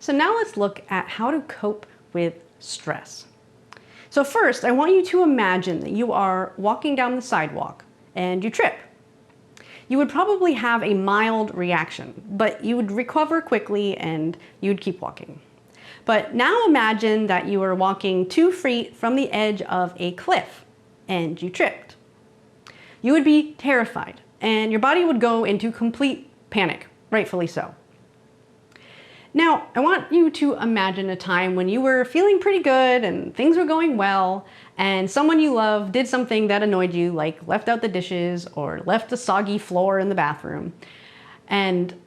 So now let's look at how to cope with stress. So first, I want you to imagine that you are walking down the sidewalk and you trip. You would probably have a mild reaction, but you would recover quickly and you'd keep walking. But now imagine that you are walking 2 feet from the edge of a cliff and you tripped. You would be terrified and your body would go into complete panic, rightfully so. Now, I want you to imagine a time when you were feeling pretty good and things were going well, and someone you love did something that annoyed you, like left out the dishes or left a soggy floor in the bathroom. And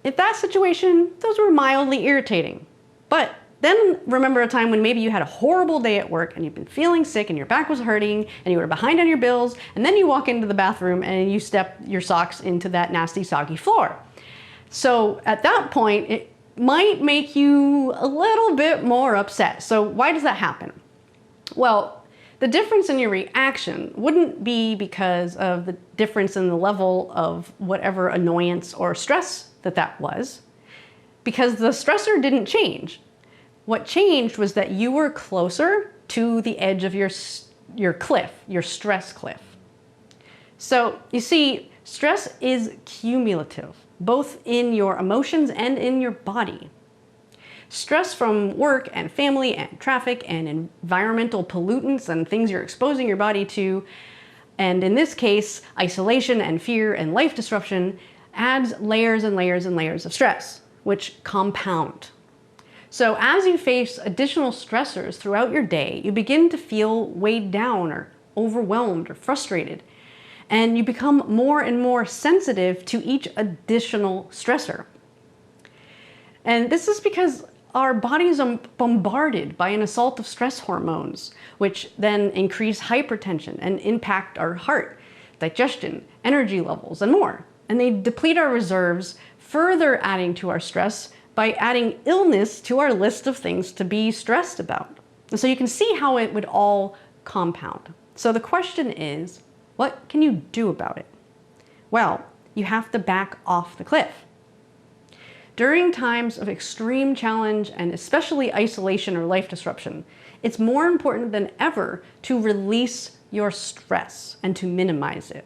in that situation, those were mildly irritating. But then remember a time when maybe you had a horrible day at work and you've been feeling sick and your back was hurting and you were behind on your bills, and then you walk into the bathroom and you step your socks into that nasty soggy floor. So at that point, it might make you a little bit more upset. So why does that happen? Well, the difference in your reaction wouldn't be because of the difference in the level of whatever annoyance or stress that was, because the stressor didn't change. What changed was that you were closer to the edge of your cliff, your stress cliff. So you see, stress is cumulative, both in your emotions and in your body. Stress from work and family and traffic and environmental pollutants and things you're exposing your body to, and in this case, isolation and fear and life disruption, adds layers and layers and layers of stress, which compound. So as you face additional stressors throughout your day, you begin to feel weighed down or overwhelmed or frustrated, and you become more and more sensitive to each additional stressor. And this is because our bodies are bombarded by an assault of stress hormones, which then increase hypertension and impact our heart, digestion, energy levels, and more. And they deplete our reserves, further adding to our stress by adding illness to our list of things to be stressed about. And so you can see how it would all compound. So the question is, what can you do about it? Well, you have to back off the cliff. During times of extreme challenge and especially isolation or life disruption, it's more important than ever to release your stress and to minimize it.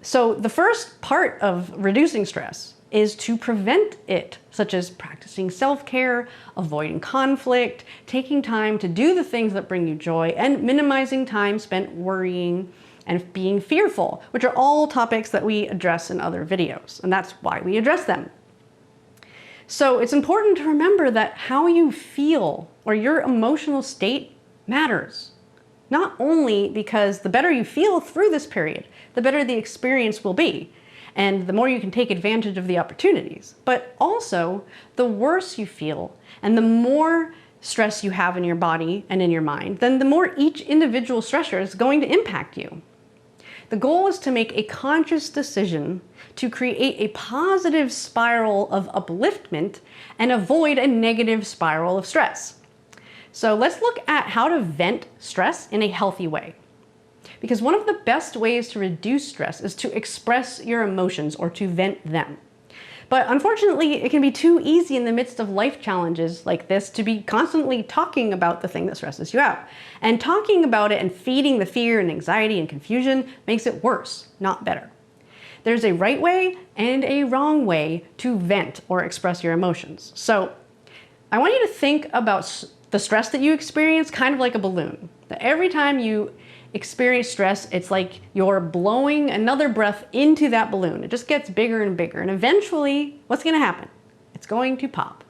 So the first part of reducing stress is to prevent it, such as practicing self-care, avoiding conflict, taking time to do the things that bring you joy, and minimizing time spent worrying and being fearful, which are all topics that we address in other videos, and that's why we address them. So it's important to remember that how you feel or your emotional state matters. Not only because the better you feel through this period, the better the experience will be, and the more you can take advantage of the opportunities, but also the worse you feel and the more stress you have in your body and in your mind, then the more each individual stressor is going to impact you. The goal is to make a conscious decision to create a positive spiral of upliftment and avoid a negative spiral of stress. So let's look at how to vent stress in a healthy way. Because one of the best ways to reduce stress is to express your emotions or to vent them. But unfortunately, it can be too easy in the midst of life challenges like this to be constantly talking about the thing that stresses you out. And talking about it and feeding the fear and anxiety and confusion makes it worse, not better. There's a right way and a wrong way to vent or express your emotions. So I want you to think about the stress that you experience kind of like a balloon. That every time you experience stress, it's like you're blowing another breath into that balloon. It just gets bigger and bigger, and eventually, what's going to happen? It's going to pop,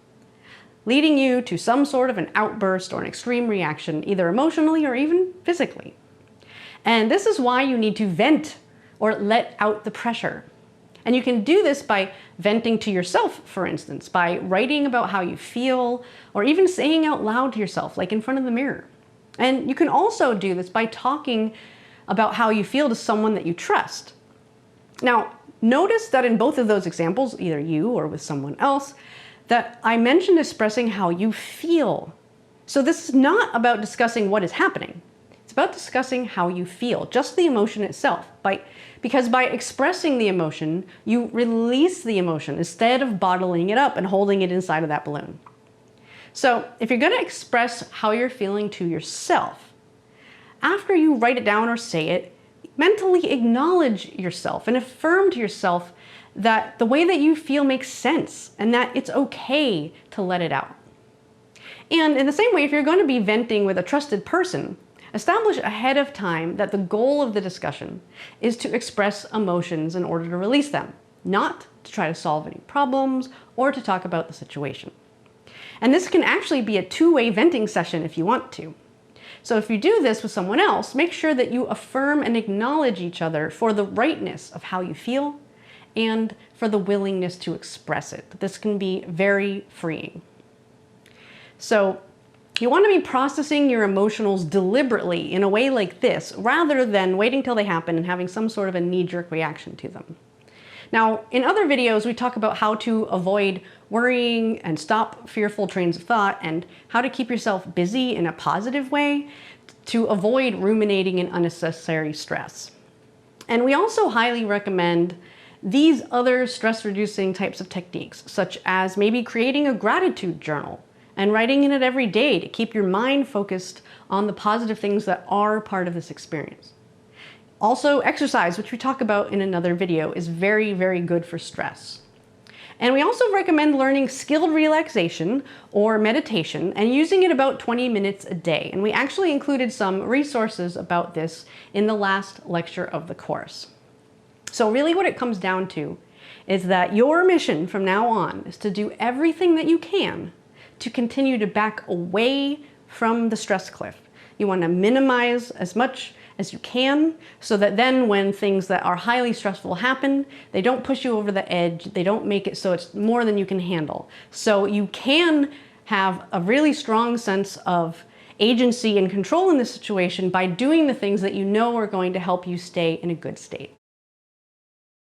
leading you to some sort of an outburst or an extreme reaction, either emotionally or even physically. And this is why you need to vent or let out the pressure. And you can do this by venting to yourself, for instance, by writing about how you feel, or even saying out loud to yourself, like in front of the mirror. And you can also do this by talking about how you feel to someone that you trust. Now, notice that in both of those examples, either you or with someone else, that I mentioned expressing how you feel. So this is not about discussing what is happening. It's about discussing how you feel, just the emotion itself. Because by expressing the emotion, you release the emotion instead of bottling it up and holding it inside of that balloon. So if you're going to express how you're feeling to yourself, after you write it down or say it, mentally acknowledge yourself and affirm to yourself that the way that you feel makes sense and that it's okay to let it out. And in the same way, if you're going to be venting with a trusted person, establish ahead of time that the goal of the discussion is to express emotions in order to release them, not to try to solve any problems or to talk about the situation. And this can actually be a two-way venting session if you want to. So if you do this with someone else, make sure that you affirm and acknowledge each other for the rightness of how you feel and for the willingness to express it. This can be very freeing. So you want to be processing your emotions deliberately in a way like this, rather than waiting till they happen and having some sort of a knee-jerk reaction to them. Now, in other videos, we talk about how to avoid worrying and stop fearful trains of thought and how to keep yourself busy in a positive way to avoid ruminating and unnecessary stress. And we also highly recommend these other stress-reducing types of techniques, such as maybe creating a gratitude journal and writing in it every day to keep your mind focused on the positive things that are part of this experience. Also, exercise, which we talk about in another video, is very, very good for stress. And we also recommend learning skilled relaxation or meditation and using it about 20 minutes a day. And we actually included some resources about this in the last lecture of the course. So really what it comes down to is that your mission from now on is to do everything that you can to continue to back away from the stress cliff. You want to minimize as much as you can so that then when things that are highly stressful happen, they don't push you over the edge, they don't make it so it's more than you can handle. So you can have a really strong sense of agency and control in this situation by doing the things that you know are going to help you stay in a good state.